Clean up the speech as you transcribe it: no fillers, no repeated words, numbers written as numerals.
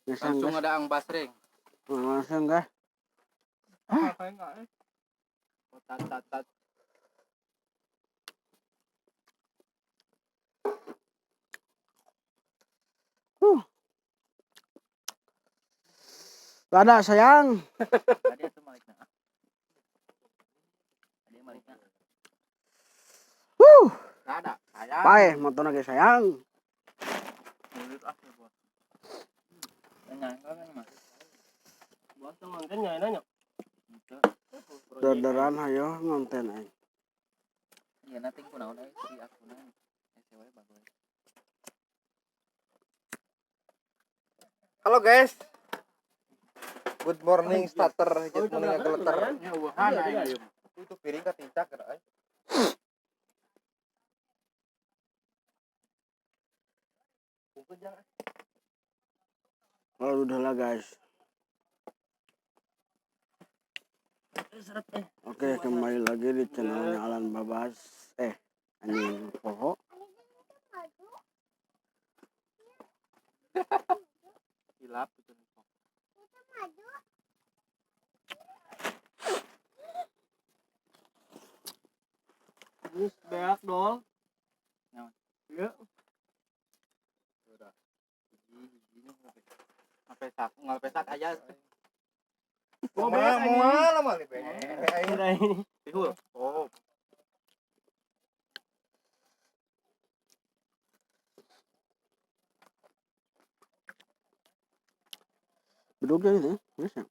Langsung ada ang basreng. Langsung guys. Kayak enggak eh. Tat. Ada sayang. Tadi itu maliknya. Tadi maliknya. Ada. Sayang. Pae motor lagi sayang. Mulut ah buat. Nanya kan Mas. Buat ngonten nanya. Dodoran hayo ngonten aing. Iya nanti kunaon si akuna. SW bagus. Halo guys. Good morning starter hijit menengah geleter. Itu piring ka tincak kada ai. Oh udahlah guys. Oke kembali lagi di channelnya Alan Babas. Anjing poho. Hilap itu. Terus beak dol. Iya. Udah. Ngapesak aja. Moal mah be. Tihul. Oh. Bedug jadi teh. Bisa.